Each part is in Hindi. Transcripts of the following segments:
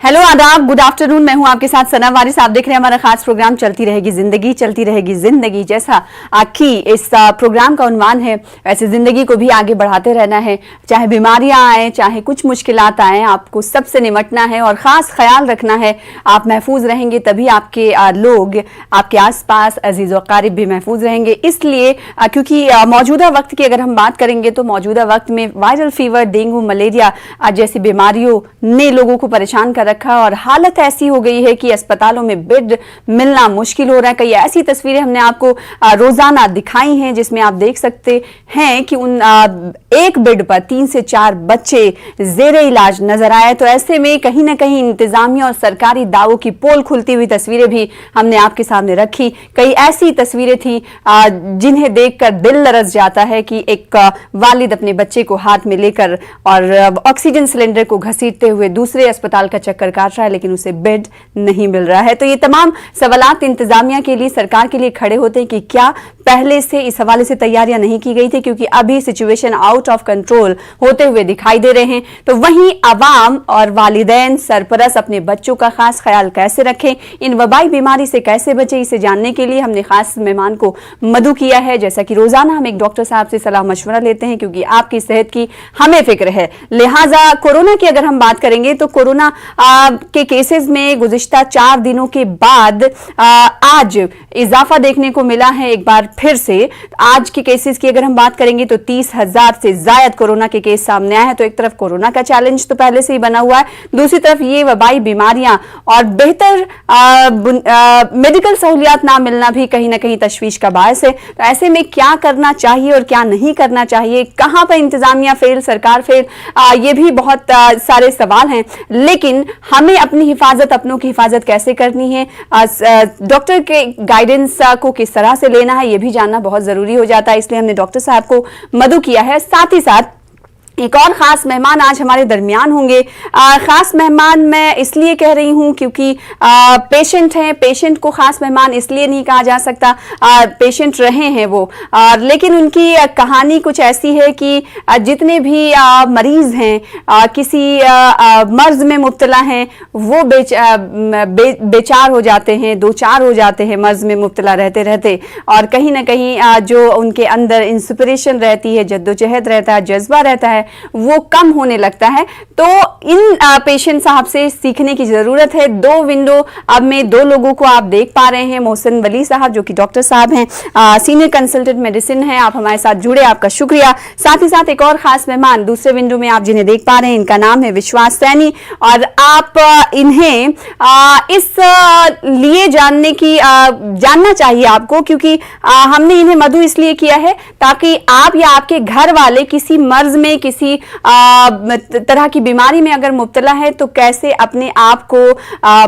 हेलो आदाब, गुड आफ्टरनून। मैं हूं आपके साथ सना वारिस। आप देख रहे हैं हमारा खास प्रोग्राम चलती रहेगी जिंदगी, चलती रहेगी जिंदगी। जैसा कि इस प्रोग्राम का उन्वान है, वैसे जिंदगी को भी आगे बढ़ाते रहना है। चाहे बीमारियां आए, चाहे कुछ मुश्किलात आए, आपको सबसे निमटना है और खास ख्याल रखना है। आप महफूज रहेंगे तभी आपके लोग, आपके आसपास अजीज और कारिब भी महफूज रहेंगे। इसलिए क्योंकि मौजूदा वक्त की अगर हम बात करेंगे तो मौजूदा वक्त में वायरल फीवर, डेंगू, मलेरिया जैसी बीमारियों ने लोगों को परेशान कर रखा और हालत ऐसी हो गई है कि अस्पतालों में बेड मिलना मुश्किल हो रहा है। कई ऐसी तस्वीरें हमने आपको रोजाना दिखाई हैं जिसमें आप देख सकते हैं कि उन एक बेड पर 3 से 4 बच्चे जेरे इलाज नजर आए। तो ऐसे में कहीं ना कहीं इंतजामिया और सरकारी दावों की पोल खुलती हुई तस्वीरें भी हमने आपके सामने रखी। कई ऐसी तस्वीरें थी जिन्हें देखकर दिल लरस जाता है कि एक वालिद अपने बच्चे को हाथ में लेकर और ऑक्सीजन सिलेंडर को घसीटते हुए दूसरे अस्पताल का चक्कर काट रहा है, लेकिन उसे बेड नहीं मिल रहा है। तो ये तमाम सवालात इंतजामिया के लिए, सरकार के लिए खड़े होते हैं कि क्या पहले से इस हवाले से तैयारियां नहीं की गई थी, क्योंकि अभी सिचुएशन आउट ऑफ कंट्रोल होते हुए दिखाई दे रहे हैं। तो वहीं अवाम और वालिदैन सरपरस्त अपने बच्चों का खास ख्याल कैसे रखें, इन वबाई बीमारी से कैसे बचें, इसे जानने के लिए हमने खास मेहमान को मदु किया है। जैसा कि रोजाना हम एक डॉक्टर साहब से सलाह मशवरा लेते हैं, क्योंकि आपकी सेहत की हमें फिक्र है। लिहाजा कोरोना की अगर हम बात करेंगे तो कोरोना के केसेस में गुज़िश्ता 4 दिनों के बाद आज इजाफा देखने को मिला है एक बार फिर से। आज के केसेस की अगर हम बात करेंगे तो 30,000 से ज्यादा कोरोना के केस सामने आए हैं। तो एक तरफ कोरोना का चैलेंज तो पहले से ही बना हुआ है, दूसरी तरफ ये वबाई बीमारियां और बेहतर मेडिकल सहूलियात ना मिलना भी कहीं ना कहीं तशवीश का बायस है। तो ऐसे में क्या करना चाहिए और क्या नहीं करना चाहिए, कहां पर इंतजामिया फेल, सरकार फेल, ये भी बहुत सारे सवाल हैं। लेकिन हमें अपनी हिफाजत, अपनों की हिफाजत कैसे करनी है, डॉक्टर के गाइडेंस को किस तरह से लेना है, यह भी जानना बहुत जरूरी हो जाता है। इसलिए हमने डॉक्टर साहब को मदु किया है। साथ ही साथ एक और खास मेहमान आज हमारे दरमियान होंगे। खास मेहमान मैं इसलिए कह रही हूं क्योंकि पेशेंट हैं। पेशेंट को खास मेहमान इसलिए नहीं कहा जा सकता, पेशेंट रहे हैं वो, लेकिन उनकी कहानी कुछ ऐसी है कि जितने भी मरीज हैं, किसी मर्ज में मुब्तला हैं, वो बेचार हो जाते हैं, दो चार हो जाते हैं मर्ज में मुब्तला रहते रहते। और कहीं ना कहीं जो उनके अंदर इंस्पिरेशन रहती है, जद्दोजहद रहता है, जज्बा रहता है, वो कम होने लगता है। तो इन पेशेंट साहब से सीखने की जरूरत है। 2 विंडो अब में 2 लोगों को आप देख पा रहे हैं। मोहसिन वली साहब जो कि डॉक्टर साहब हैं, सीनियर कंसल्टेंट मेडिसिन है, आप हमारे साथ जुड़े, आपका शुक्रिया। साथ ही साथ एक और खास मेहमान दूसरे विंडो में आप जिन्हें देख पा रहे हैं, इनका नाम है विश्वास सैनी। और आप इन्हें इस लिए जानना चाहिए आपको, क्योंकि हमने इन्हें मधु इसलिए किया है ताकि आप या आपके घर वाले किसी मर्ज में, किसी तरह की बीमारी में अगर मुब्तला है तो कैसे अपने आप को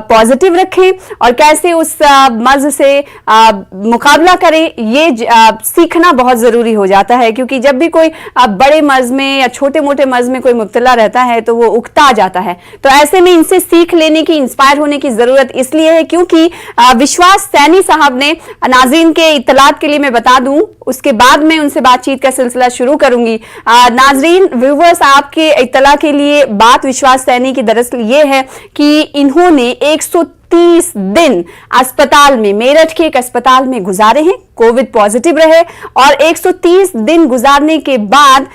पॉजिटिव रखें और कैसे उस मर्ज से मुकाबला करें, ये सीखना बहुत जरूरी हो जाता है। क्योंकि जब भी कोई बड़े मर्ज में या छोटे मोटे मर्ज में कोई मुब्तला रहता है तो वो उकता जाता है। तो ऐसे में इनसे सीख लेने की, इंस्पायर होने की जरूरत इसलिए है क्योंकि विश्वास सैनी साहब ने, नाज़रीन के इत्तलात के लिए मैं बता दूं, उसके बाद मैं उनसे बातचीत का सिलसिला शुरू करूंगी। नाज़रीन, व्यूवर्स, आपके इत्तला के लिए बात विश्वास सैनी की दरअसल ये है कि इन्होंने 130 दिन अस्पताल में, मेरठ के एक अस्पताल में गुजारे हैं, कोविड पॉजिटिव रहे और 130 दिन गुजारने के बाद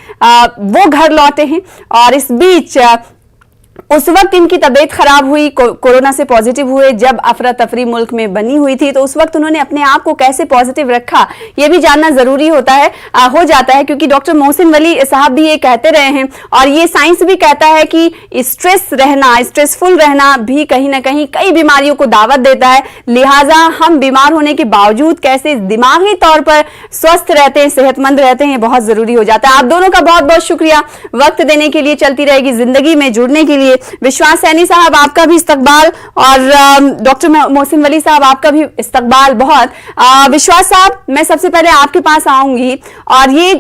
वो घर लौटे हैं। और इस बीच उस वक्त इनकी तबीयत खराब हुई, कोरोना से पॉजिटिव हुए, जब अफरा तफरी मुल्क में बनी हुई थी। तो उस वक्त उन्होंने अपने आप को कैसे पॉजिटिव रखा, यह भी जानना जरूरी होता है, हो जाता है। क्योंकि डॉक्टर मोहसिन वली साहब भी ये कहते रहे हैं और ये साइंस भी कहता है कि स्ट्रेसफुल रहना भी कहीं ना कहीं कई बीमारियों को दावत देता है। लिहाजा हम बीमार होने के बावजूद कैसे दिमागी तौर पर स्वस्थ रहते हैं, सेहतमंद रहते हैं, बहुत जरूरी हो जाता है। आप दोनों का बहुत बहुत शुक्रिया वक्त देने के लिए, चलती रहेगी जिंदगी में जुड़ने के लिए। विश्वास सैनी साहब, आपका भी इस्तकबाल, और डॉक्टर मोहसिन वली साहब, आपका भी इस्तकबाल बहुत। विश्वास साहब, मैं सबसे पहले आपके पास आऊंगी और ये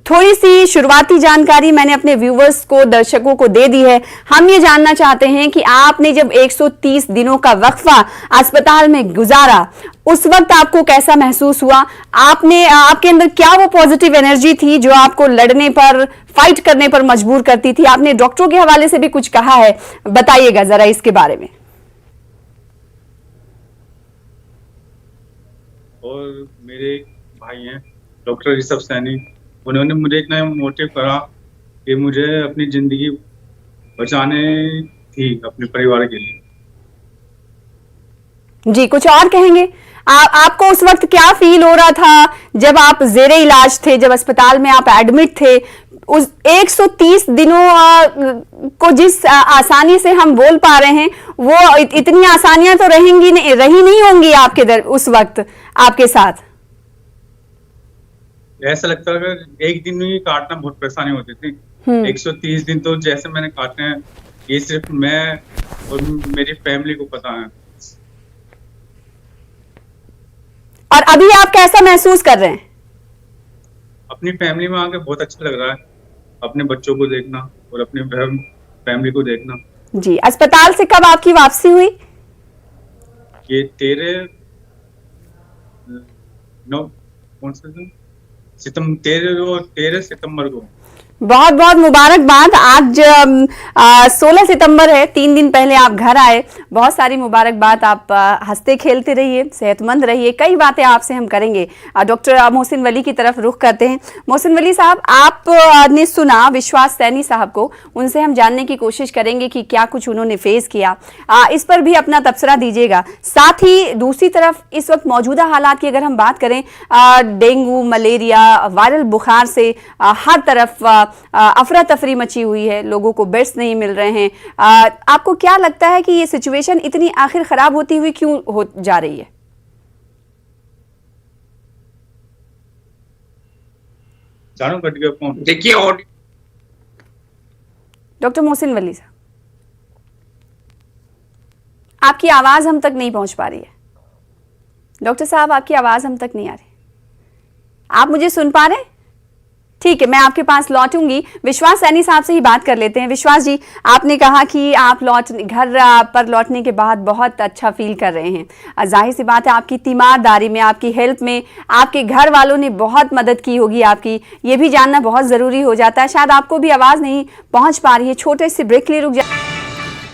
थोड़ी सी शुरुआती जानकारी मैंने अपने व्यूवर्स को, दर्शकों को दे दी है। हम ये जानना चाहते हैं कि आपने जब 130 दिनों का वक्फा अस्पताल में गुजारा उस वक्त आपको कैसा महसूस हुआ? आपने आपके अंदर क्या वो पॉजिटिव एनर्जी थी जो आपको लड़ने पर, फाइट करने पर मजबूर करती थी? आपने डॉक्टरों के हवाले से भी कुछ कहा है, बताइएगा जरा इसके बारे में। और मेरे भाई हैं डॉक्टर ऋषभ सैनी, उन्होंने मुझे इतना मोटिव करा कि मुझे अपनी जिंदगी बचाने थी अपने परिवार के लिए। जी, कुछ और कहेंगे? आपको उस वक्त क्या फील हो रहा था जब आप जेरे इलाज थे, जब अस्पताल में आप एडमिट थे? उस 130 दिनों को जिस आसानी से हम बोल पा रहे हैं, वो इतनी आसानियां तो रहेंगी नहीं, रही नहीं होंगी आपके दर उस वक्त आपके साथ। ऐसा लगता है कि एक दिन में काटना बहुत परेशानी होती थी। 130 दिन तो जैसे मैंने काटे हैं, ये सिर्फ मैं और मेरी फैमिली को पता है। और अभी आप कैसा महसूस कर रहे हैं? अपनी फैमिली में आके बहुत अच्छा लग रहा है, अपने बच्चों को देखना और अपने फैमिली को देखना। जी, अस्पताल से कब आपकी वापसी हुई? ये 13 सितंबर को। बहुत बहुत मुबारकबाद। आज 16 सितंबर है, 3 दिन पहले आप घर आए। बहुत सारी मुबारकबाद। आप हंसते खेलते रहिए, सेहतमंद रहिए। कई बातें आपसे हम करेंगे। डॉक्टर मोहसिन वली की तरफ रुख करते हैं। मोहसिन वली साहब, आपने सुना विश्वास सैनी साहब को, उनसे हम जानने की कोशिश करेंगे कि क्या कुछ उन्होंने फेस किया। इस पर भी अपना तबसरा दीजिएगा। साथ ही दूसरी तरफ इस वक्त मौजूदा हालात की अगर हम बात करें, डेंगू, मलेरिया, वायरल बुखार से हर तरफ अफरा तफरी मची हुई है, लोगों को बेड्स नहीं मिल रहे हैं। आपको क्या लगता है कि ये सिचुएशन इतनी आखिर खराब होती हुई क्यों हो जा रही है? देखिए डॉक्टर मोहसिन वली साहब, आपकी आवाज हम तक नहीं पहुंच पा रही है। डॉक्टर साहब, आपकी आवाज हम तक नहीं आ रही। आप मुझे सुन पा रहे हैं? ठीक है, मैं आपके पास लौटूंगी। विश्वास सैनी साहब से ही बात कर लेते हैं। विश्वास जी, आपने कहा कि आप घर पर लौटने के बाद बहुत अच्छा फील कर रहे हैं। जाहिर सी बात है, आपकी तीमारदारी में, आपकी हेल्प में आपके घर वालों ने बहुत मदद की होगी आपकी। ये भी जानना बहुत ज़रूरी हो जाता है। शायद आपको भी आवाज़ नहीं पहुँच पा रही है। छोटे से ब्रेक के लिए रुक जाए।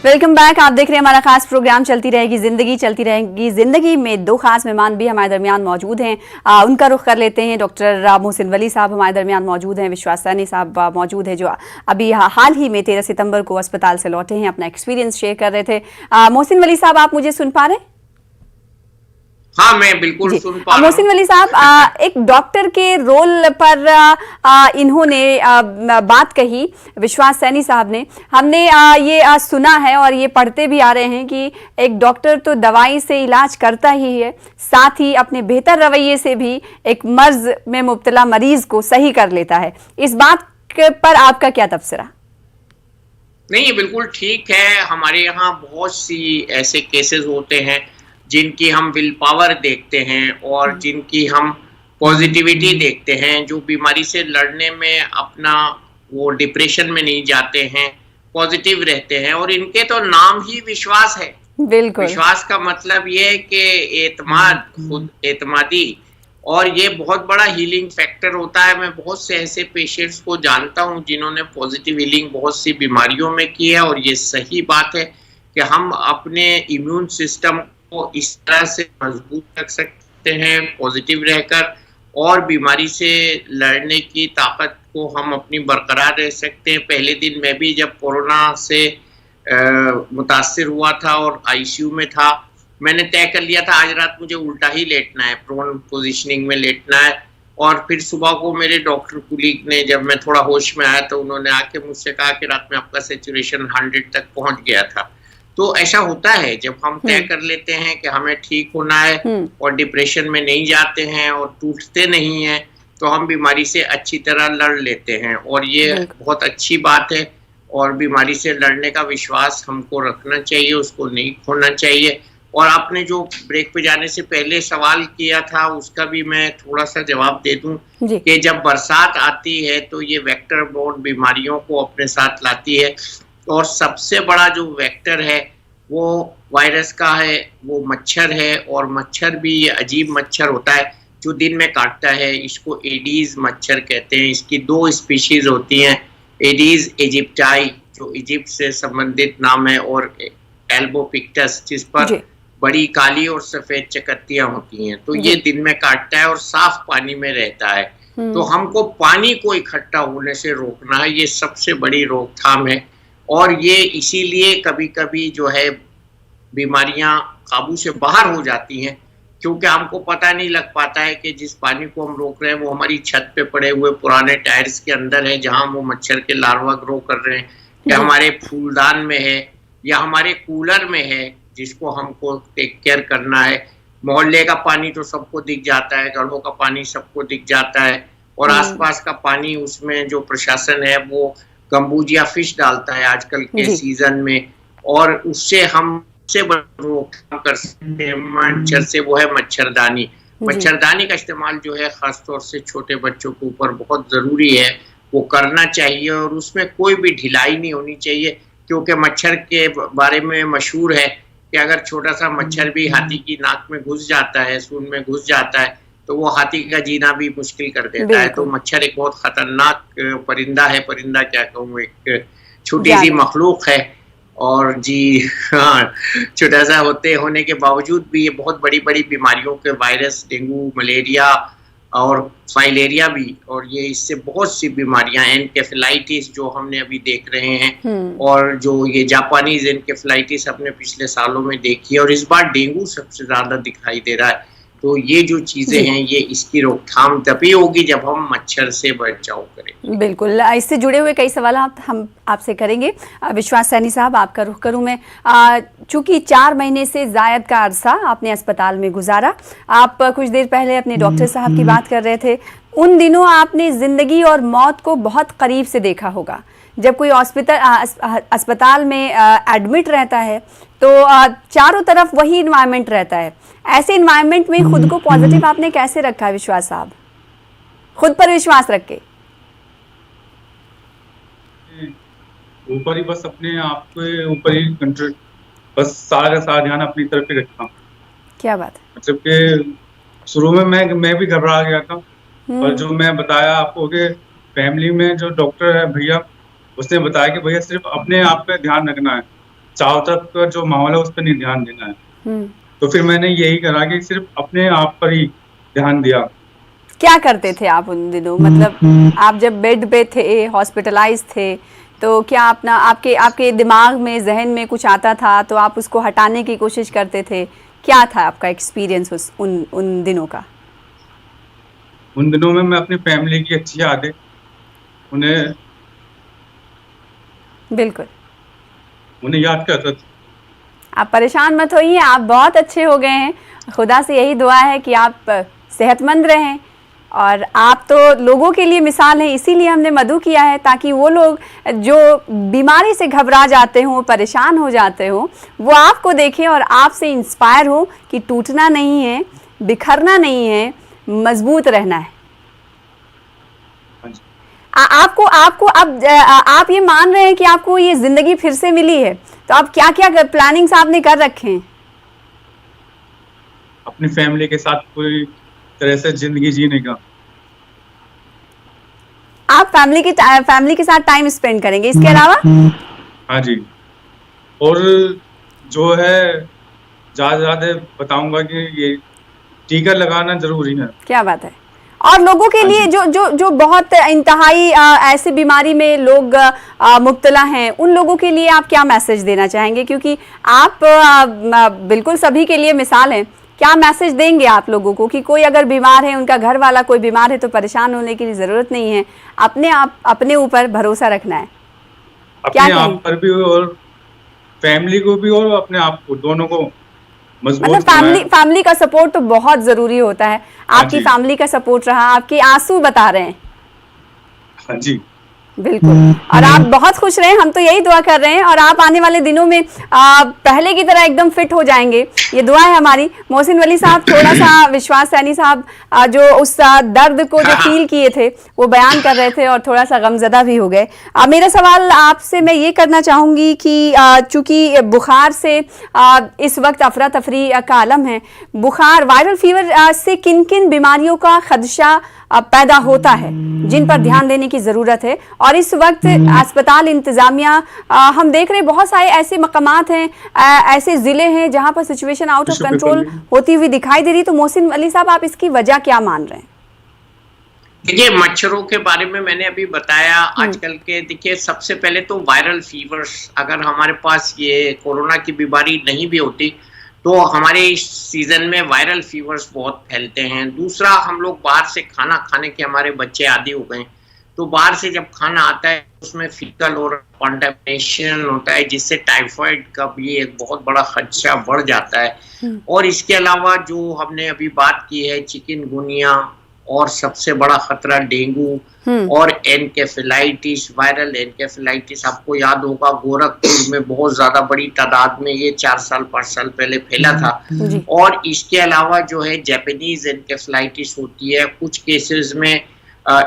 Welcome back. आप देख रहे हैं हमारा खास प्रोग्राम चलती रहेगी जिंदगी। चलती रहेगी जिंदगी में दो खास मेहमान भी हमारे दरमियान मौजूद हैं। उनका रुख कर लेते हैं। डॉक्टर मोहसिन वली साहब हमारे दरमियान मौजूद हैं। विश्वास सैनी साहब मौजूद है, जो अभी हाल ही में 13 सितंबर को अस्पताल से लौटे हैं, अपना एक्सपीरियंस शेयर कर रहे थे। मोहसिन वली साहब, आप मुझे सुन पा रहे हैं? हाँ, मैं बिल्कुल सुन पा रहा हूं। मोहसिन वली साहब, एक डॉक्टर के रोल पर इन्होंने बात कही, विश्वास सैनी साहब ने। हमने ये सुना है और ये पढ़ते भी आ रहे हैं कि एक डॉक्टर तो दवाई से इलाज करता ही है, साथ ही अपने बेहतर रवैये से भी एक मर्ज में मुब्तला मरीज को सही कर लेता है। इस बात पर आपका क्या तबसरा? नहीं, ये बिल्कुल ठीक है। हमारे यहाँ बहुत सी ऐसे केसेस होते हैं जिनकी हम विल पावर देखते हैं और जिनकी हम पॉजिटिविटी देखते हैं, जो बीमारी से लड़ने में अपना वो डिप्रेशन में नहीं जाते हैं, पॉजिटिव रहते हैं। और इनके तो नाम ही विश्वास है। बिल्कुल। विश्वास का मतलब ये है कि एतमाद, खुद एतमादी, और ये बहुत बड़ा हीलिंग फैक्टर होता है। मैं बहुत से ऐसे पेशेंट्स को जानता हूँ जिन्होंने पॉजिटिव हीलिंग बहुत सी बीमारियों में की है। और ये सही बात है कि हम अपने इम्यून सिस्टम को इस तरह से मजबूत रख सकते हैं पॉजिटिव रहकर, और बीमारी से लड़ने की ताकत को हम अपनी बरकरार रह सकते हैं। पहले दिन मैं भी जब कोरोना से मुतासिर हुआ था और आईसीयू में था, मैंने तय कर लिया था आज रात मुझे उल्टा ही लेटना है, प्रोन पोजीशनिंग में लेटना है। और फिर सुबह को मेरे डॉक्टर कुलीग ने, जब मैं थोड़ा होश में आया तो उन्होंने आके मुझसे कहा कि रात में आपका सैचुरेशन 100 तक पहुंच गया था। तो ऐसा होता है जब हम तय कर लेते हैं कि हमें ठीक होना है और डिप्रेशन में नहीं जाते हैं और टूटते नहीं हैं, तो हम बीमारी से अच्छी तरह लड़ लेते हैं। और ये बहुत अच्छी बात है। और बीमारी से लड़ने का विश्वास हमको रखना चाहिए, उसको नहीं खोना चाहिए। और आपने जो ब्रेक पे जाने से पहले सवाल किया था, उसका भी मैं थोड़ा सा जवाब दे दूं कि जब बरसात आती है तो ये वेक्टर बोर्न बीमारियों को अपने साथ लाती है। और सबसे बड़ा जो वेक्टर है वो वायरस का है वो मच्छर है, और मच्छर भी ये अजीब मच्छर होता है जो दिन में काटता है। इसको एडीज मच्छर कहते हैं। इसकी 2 स्पीशीज होती हैं, एडीज इजिप्टाई जो इजिप्ट से संबंधित नाम है, और एल्बोपिक्टस जिस पर बड़ी काली और सफेद चकत्तियां होती हैं। तो ये दिन में काटता है और साफ पानी में रहता है। तो हमको पानी को इकट्ठा होने से रोकना है, ये सबसे बड़ी रोकथाम है। और ये इसीलिए कभी कभी जो है बीमारियां काबू से बाहर हो जाती हैं, क्योंकि हमको पता नहीं लग पाता है कि जिस पानी को हम रोक रहे हैं वो हमारी छत पे पड़े हुए पुराने टायर्स के अंदर है, जहां वो मच्छर के लार्वा ग्रो कर रहे हैं, या हमारे फूलदान में है, या हमारे कूलर में है, जिसको हमको टेक केयर करना है। मोहल्ले का पानी तो सबको दिख जाता है, गढ़ों का पानी सबको दिख जाता है, और आसपास का पानी उसमें जो प्रशासन है वो गंबूजिया फिश डालता है आजकल के सीजन में, और उससे हम से रोकथाम कर सकते हैं मच्छर से, वो है मच्छरदानी। मच्छरदानी का इस्तेमाल जो है खासतौर से छोटे बच्चों के ऊपर बहुत जरूरी है, वो करना चाहिए, और उसमें कोई भी ढिलाई नहीं होनी चाहिए, क्योंकि मच्छर के बारे में मशहूर है कि अगर छोटा सा मच्छर भी हाथी की नाक में घुस जाता है, सूंड में घुस जाता है, तो वो हाथी का जीना भी मुश्किल कर देता है। तो मच्छर एक बहुत खतरनाक परिंदा है, परिंदा क्या कहूँ, एक छोटी सी मखलूक है। और जी हाँ, छोटा सा होने के बावजूद भी ये बहुत बड़ी बड़ी बीमारियों के वायरस, डेंगू, मलेरिया और फाइलेरिया भी, और ये इससे बहुत सी बीमारियां, एनकेफेलाइटिस जो हमने अभी देख रहे हैं, और जो ये जापानीज एनकेफेलाइटिस हमने पिछले सालों में देखी है, और इस बार डेंगू सबसे ज्यादा दिखाई दे रहा है। तो ये जो चीजें हैं, ये इसकी रोकथाम तभी होगी जब हम मच्छर से बचाव करें। बिल्कुल, इससे जुड़े हुए कई सवाल हम आपसे करेंगे। विश्वास सैनी साहब, आपका रुख करूं मैं। चूंकि 4 महीने से जायद का अरसा आपने अस्पताल में गुजारा, आप कुछ देर पहले अपने डॉक्टर साहब की बात कर रहे थे। उन दिनों आपने जिंदगी और मौत को बहुत करीब से देखा होगा। जब कोई अस्पताल में एडमिट रहता है तो चारों तरफ वही इन्वायरमेंट रहता है। ऐसे इन्वायरमेंट में खुद को पॉजिटिव आपने कैसे रखा विश्वास साहब, खुद पर विश्वास रख के? ऊपर ही बस अपने आप के ऊपर ही कंट्रोल, बस सारा ध्यान अपनी तरफ ही रखा। क्या बात है। मतलब कि शुरू में मैं भी घबरा गया था, पर जो मैं बताया आपको कि फैमिली में जो डॉक्टर है भैया, उसने बताया कि भैया सिर्फ अपने आप पे ध्यान रखना है, चारों तरफ का जो माहौल है उस पर नहीं ध्यान देना है। तो फिर मैंने यही करा कि सिर्फ अपने आप पर ही ध्यान दिया। क्या करते थे आप उन दिनों? मतलब आप जब बेड पे थे, हॉस्पिटलाइज थे, तो क्या अपना आपके दिमाग में, जहन में कुछ आता था तो आप उसको हटाने की कोशिश करते थे? क्या था आपका एक्सपीरियंस उन दिनों का? उन दिनों में मैं अपनी फैमिली की अच्छी यादें उन्हें याद करता था। आप परेशान मत होइए, आप बहुत अच्छे हो गए हैं। खुदा से यही दुआ है कि आप सेहतमंद रहें, और आप तो लोगों के लिए मिसाल हैं। इसीलिए हमने मधु किया है, ताकि वो लोग जो बीमारी से घबरा जाते हों, परेशान हो जाते हों, वो आपको देखें और आपसे इंस्पायर हो कि टूटना नहीं है, बिखरना नहीं है, मजबूत रहना है। आपको अब आप ये मान रहे हैं कि आपको ये जिंदगी फिर से मिली है, तो आप क्या क्या प्लानिंग्स आपने कर रखे हैं? अपनी फैमिली के साथ पूरी तरह से जिंदगी जीने का। आप फैमिली के साथ टाइम स्पेंड करेंगे, इसके अलावा? हाँ जी, और जो है ज्यादा बताऊंगा कि ये टीका लगाना जरूरी है। क्या बात है। और लोगों के लिए जो बहुत इंतहाई ऐसी बीमारी में लोग मुब्तला हैं, उन लोगों के लिए आप क्या मैसेज देना चाहेंगे? क्योंकि आप बिल्कुल सभी के लिए मिसाल हैं। क्या मैसेज देंगे आप लोगों को कि कोई अगर बीमार है, उनका घर वाला कोई बीमार है, तो परेशान होने की जरूरत नहीं है, अपने ऊपर भरोसा रखना है? अपने आप पर भी और फैमिली को भी, और अपने आप को, दोनों को मजबूत। मतलब फैमिली का सपोर्ट तो बहुत जरूरी होता है। आपकी फैमिली का सपोर्ट रहा, आपके आंसू बता रहे हैं। हाँ जी, बिल्कुल। और आप बहुत खुश रहें, हम तो यही दुआ कर रहे हैं, और आप आने वाले दिनों में पहले की तरह एकदम फिट हो जाएंगे, ये दुआ है हमारी। मोहसिन वली साहब, थोड़ा सा विश्वास सैनी साहब जो उस दर्द को जो फील किए थे वो बयान कर रहे थे और थोड़ा सा गमजदा भी हो गए। मेरा सवाल आपसे मैं ये करना चाहूँगी कि चूँकि बुखार से इस वक्त अफरा तफरी का आलम है, बुखार वायरल फीवर से किन किन बीमारियों का खदशा पैदा होता है जिन पर ध्यान देने की ज़रूरत है, और इस वक्त अस्पताल इंतज़ामिया हम देख रहे हैं बहुत सारे ऐसे मकामात हैं, ऐसे ज़िले हैं जहां पर सिचुएशन आउट ऑफ कंट्रोल होती हुई दिखाई दे रही। तो मोहसिन अली साहब, आप इसकी वजह क्या मान रहे हैं? देखिए, मच्छरों के बारे में मैंने अभी बताया। आजकल के देखिए, सबसे पहले तो वायरल फीवर्स, अगर हमारे पास ये कोरोना की बीमारी नहीं भी होती तो हमारे इस सीजन में वायरल फीवर्स बहुत फैलते हैं। दूसरा, हम लोग बाहर से खाना खाने के हमारे बच्चे आदी हो गए, तो बाहर से जब खाना आता है उसमें फीकल और कॉन्टेमिनेशन होता है, जिससे टाइफाइड का भी एक बहुत बड़ा खदशा बढ़ जाता है। और इसके अलावा जो हमने अभी बात की है, चिकनगुनिया, और सबसे बड़ा खतरा डेंगू और एनकेफेलाइटिस, वायरल एनकेफेलाइटिस। आपको याद होगा गोरखपुर में बहुत ज्यादा बड़ी तादाद में ये 4-5 साल पहले फैला था। और इसके अलावा जो है जापानीज एनकेफेलाइटिस होती है, कुछ केसेस में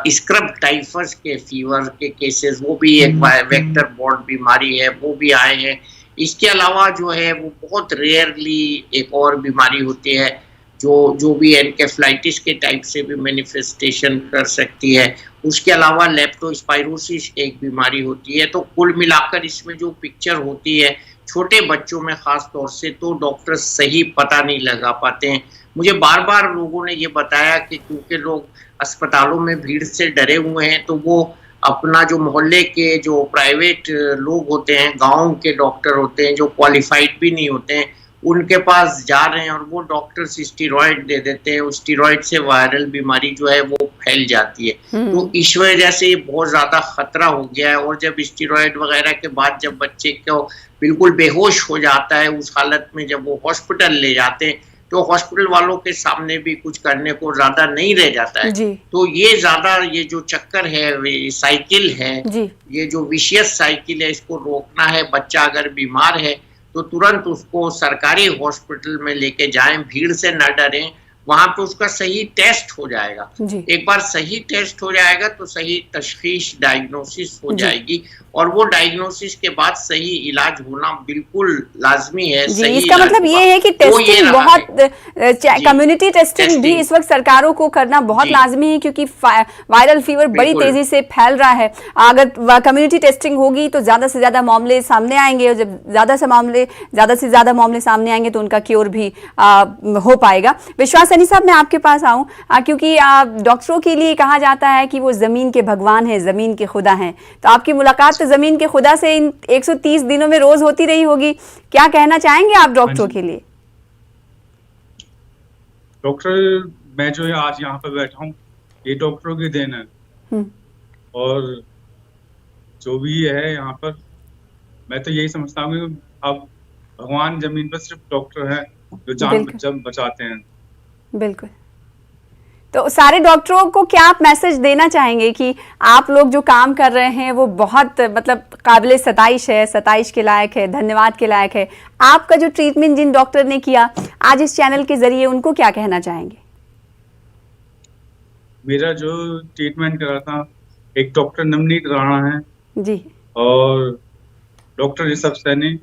स्क्रब टाइफस के फीवर के केसेस, वो भी एक वेक्टर बोर्ड बीमारी है, वो भी आए हैं। इसके अलावा जो है वो बहुत रेयरली एक और बीमारी होती है जो भी एनकेफेलाइटिस के टाइप से भी मैनिफेस्टेशन कर सकती है। उसके अलावा लेप्टोस्पाइरोसिस एक बीमारी होती है। तो कुल मिलाकर इसमें जो पिक्चर होती है छोटे बच्चों में खास तौर से, तो डॉक्टर सही पता नहीं लगा पाते हैं। मुझे बार बार लोगों ने ये बताया कि क्योंकि लोग अस्पतालों में भीड़ से डरे हुए हैं, तो वो अपना जो मोहल्ले के जो प्राइवेट लोग होते हैं, गाँव के डॉक्टर होते हैं जो क्वालिफाइड भी नहीं होते हैं, उनके पास जा रहे हैं और वो डॉक्टर्स स्टीरॉयड दे देते हैं। उस स्टीरॉयड से वायरल बीमारी जो है वो फैल जाती है। तो इस वजह से बहुत ज्यादा खतरा हो गया है। और जब स्टीरॉयड वगैरह के बाद जब बच्चे को बिल्कुल बेहोश हो जाता है, उस हालत में जब वो हॉस्पिटल ले जाते हैं, तो हॉस्पिटल वालों के सामने भी कुछ करने को ज्यादा नहीं रह जाता है। तो ये ज्यादा, ये जो चक्कर है, साइकिल है, ये जो विशियस साइकिल है, इसको रोकना है। बच्चा अगर बीमार है तो तुरंत उसको सरकारी हॉस्पिटल में लेके जाएं, भीड़ से न डरें, वहां पे उसका सही टेस्ट हो जाएगा। एक बार सही टेस्ट हो जाएगा तो सही तशखीस, डायग्नोसिस हो जाएगी, और वो डायग्नोसिस के बाद सही इलाज होना बिल्कुल लाजमी है। सही इसका मतलब ये है कि टेस्टिंग बहुत, कम्युनिटी टेस्टिंग भी इस वक्त सरकारों को करना बहुत लाजमी है, क्योंकि वायरल फीवर बड़ी तेजी से फैल रहा है। अगर कम्युनिटी टेस्टिंग होगी तो ज्यादा से ज्यादा मामले सामने आएंगे, और जब ज्यादा से ज्यादा मामले सामने आएंगे तो उनका क्योर भी हो पाएगा। विश्वास सैनी साहब, मैं आपके पास आऊं, क्योंकि डॉक्टरों के लिए कहा जाता है कि वो जमीन के भगवान हैं, जमीन के खुदा हैं। तो आपकी मुलाकात तो जमीन के खुदा से इन 130 दिनों में रोज होती रही होगी, क्या कहना चाहेंगे आप डॉक्टरों के लिए? डॉक्टर, मैं जो आज यहाँ पर बैठा हूँ ये डॉक्टरों की देन है। और जो भी है यहाँ पर, मैं तो यही समझता हूँ कि अब भगवान जमीन पर सिर्फ डॉक्टर है जो जान बचाते हैं। बिल्कुल। तो सारे डॉक्टरों को क्या आप मैसेज देना चाहेंगे कि आप लोग जो काम कर रहे हैं वो बहुत मतलब काबिले सताइश है, सताइश के लायक है, धन्यवाद के लायक है। आपका जो ट्रीटमेंट जिन डॉक्टर ने किया आज इस चैनल के जरिए, उनको क्या कहना चाहेंगे? मेरा जो ट्रीटमेंट करा था, एक डॉक्टर नवनीत राणा है जी, और डॉक्टर ऋषभ सैनी,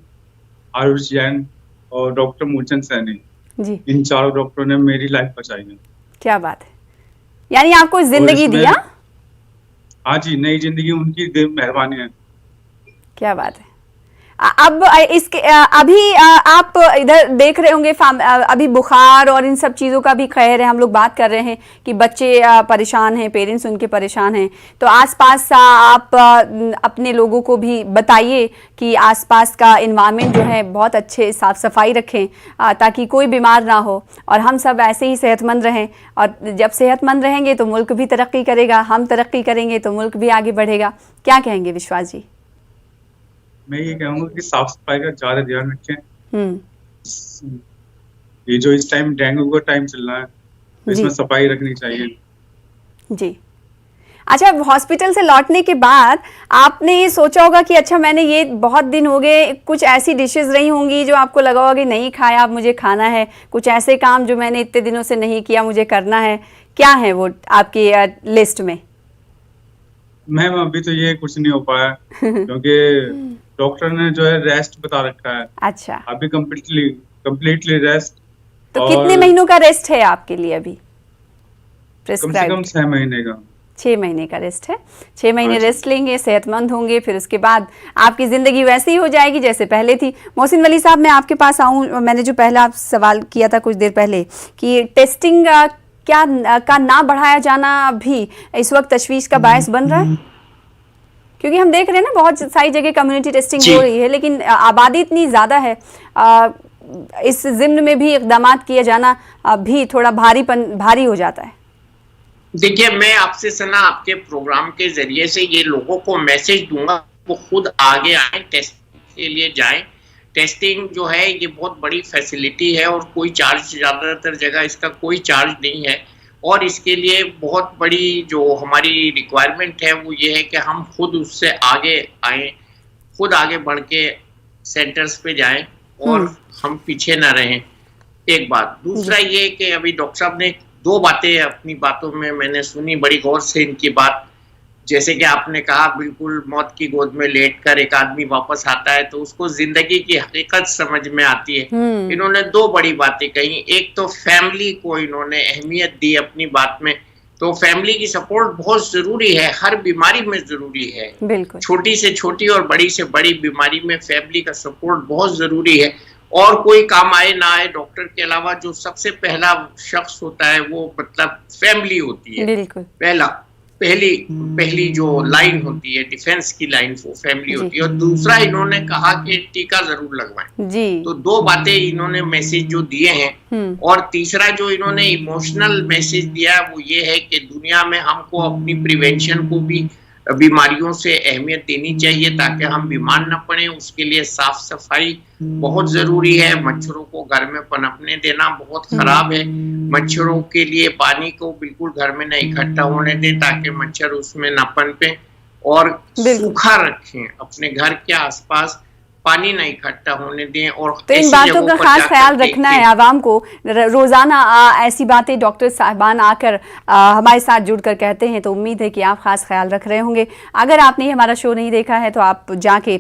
आयुष जैन और डॉक्टर मूलचंद सैनी जी, इन चारों डॉक्टरों ने मेरी लाइफ बचाई है। क्या बात है, यानी आपको जिंदगी दिया। हाँ जी, नई जिंदगी उनकी मेहरबानी है। क्या बात है। अब इसके अभी आप इधर देख रहे होंगे, अभी बुखार और इन सब चीज़ों का भी खैर है, हम लोग बात कर रहे हैं कि बच्चे परेशान हैं, पेरेंट्स उनके परेशान हैं। तो आसपास आप अपने लोगों को भी बताइए कि आसपास का इन्वायरमेंट जो है बहुत अच्छे साफ़ सफाई रखें, ताकि कोई बीमार ना हो और हम सब ऐसे ही सेहतमंद रहें। और जब सेहतमंद रहेंगे तो मुल्क भी तरक्की करेगा, हम तरक्की करेंगे तो मुल्क भी आगे बढ़ेगा। क्या कहेंगे विश्वास जी? मैं ये कहूँगा कि साफ सफाई का ज्यादा ध्यान रखें। ये जो इस टाइम डेंगू का टाइम चल रहा है, इसमें सफाई रखनी चाहिए। जी, अच्छा, हॉस्पिटल से लौटने के बाद आपने ये सोचा होगा कि अच्छा मैंने ये बहुत दिन हो गए, कुछ ऐसी डिशेस रही होंगी जो आपको लगा होगा कि नहीं खाया, अब मुझे खाना है, कुछ ऐसे काम जो मैंने इतने दिनों से नहीं किया, मुझे करना है, क्या है वो आपकी लिस्ट में? मैम अभी तो ये कुछ नहीं हो पाया क्योंकि डॉक्टर ने जो है रेस्ट बता रखा है। अच्छा, अभी कम्प्लीटली रेस्ट। तो और कितने महीनों का रेस्ट है आपके लिए अभी कम से कम प्रिस्क्राइब? 6 महीने का। 6 महीने का रेस्ट है। 6 महीने हाँ जी। रेस्ट लेंगे, सेहतमंद होंगे, फिर उसके बाद आपकी ज़िंदगी वैसी ही हो जाएगी जैसे पहले थी। मोहसिन वली साहब, मैं आपके पास आऊँ, मैंने जो पहला आप सवाल किया था कुछ देर पहले कि टेस्टिंग का ना बढ़ाया जाना भी इस वक्त तशवीश का बायस बन रहा है, क्योंकि हम देख रहे हैं ना बहुत सारी जगह कम्युनिटी टेस्टिंग जी। हो रही है, लेकिन आबादी इतनी ज़्यादा है, इस ज़िम्न में भी इक़दामात किया जाना भी थोड़ा भारी हो जाता है। देखिए, मैं आपसे सना आपके प्रोग्राम के जरिए से ये लोगों को मैसेज दूंगा, वो खुद आगे आए, टेस्टिंग के लिए जाएं। टेस्टिंग जो है ये बहुत बड़ी फैसिलिटी है और कोई चार्ज, ज़्यादातर जगह इसका कोई चार्ज नहीं है। और इसके लिए बहुत बड़ी जो हमारी रिक्वायरमेंट है वो ये है कि हम खुद उससे आगे आएँ, खुद आगे बढ़ के सेंटर्स पे जाएं और हम पीछे ना रहें। एक बात। दूसरा ये कि अभी डॉक्टर साहब ने 2 बातें अपनी बातों में मैंने सुनी बड़ी गौर से इनकी बात। जैसे कि आपने कहा बिल्कुल मौत की गोद में लेटकर एक आदमी वापस आता है तो उसको जिंदगी की हकीकत समझ में आती है। इन्होंने 2 बड़ी बातें कही। एक तो फैमिली को इन्होंने अहमियत दी अपनी बात में, तो फैमिली की सपोर्ट बहुत जरूरी है, हर बीमारी में जरूरी है। बिल्कुल। छोटी से छोटी और बड़ी से बड़ी बीमारी में फैमिली का सपोर्ट बहुत जरूरी है। और कोई काम आए ना आए, डॉक्टर के अलावा जो सबसे पहला शख्स होता है वो मतलब फैमिली होती है। बिल्कुल। पहली जो लाइन होती है, डिफेंस की लाइन, वो फैमिली होती है। और दूसरा इन्होंने कहा कि टीका जरूर लगवाएं। जी। तो 2 बातें इन्होंने मैसेज जो दिए हैं। और तीसरा जो इन्होंने इमोशनल मैसेज दिया वो ये है कि दुनिया में हमको अपनी प्रिवेंशन को भी, बीमारियों से अहमियत देनी चाहिए ताकि हम बीमार न पड़े। उसके लिए साफ सफाई बहुत जरूरी है। मच्छरों को घर में पनपने देना बहुत खराब है। मच्छरों के लिए पानी को बिल्कुल घर में न इकट्ठा होने दें ताकि मच्छर उसमें न पनपे। और सूखा रखें, अपने घर के आसपास पानी ना इकट्ठा होने दें। और तो इन बातों का खास ख्याल रखना है आवाम को। रोजाना ऐसी बातें डॉक्टर साहबान आकर हमारे साथ जुड़कर कहते हैं, तो उम्मीद है कि आप खास ख्याल रख रहे होंगे। अगर आपने हमारा शो नहीं देखा है तो आप जाके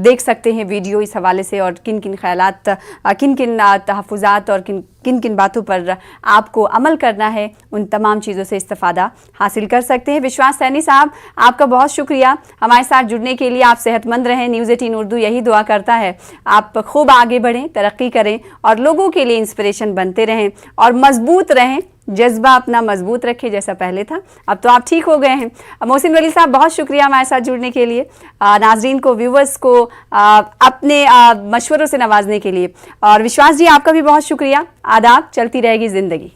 देख सकते हैं वीडियो इस हवाले से, और किन किन ख्यालात, किन किन तहफ़्फ़ुज़ात और किन किन बातों पर आपको अमल करना है, उन तमाम चीज़ों से इस्तिफ़ादा हासिल कर सकते हैं। विश्वास सैनी साहब, आपका बहुत शुक्रिया हमारे साथ जुड़ने के लिए। आप सेहतमंद रहें, न्यूज़ 18 उर्दू यही दुआ करता है आप खूब आगे बढ़ें, तरक्की करें और लोगों के लिए इंस्पिरेशन बनते रहें और मजबूत रहें, जज्बा अपना मजबूत रखें जैसा पहले था। अब तो आप ठीक हो गए हैं। मोहसिन वली साहब, बहुत शुक्रिया हमारे साथ जुड़ने के लिए, नाजरीन को, व्यूवर्स को अपने मशवरों से नवाजने के लिए। और विश्वास जी, आपका भी बहुत शुक्रिया। आदाब, चलती रहेगी ज़िंदगी।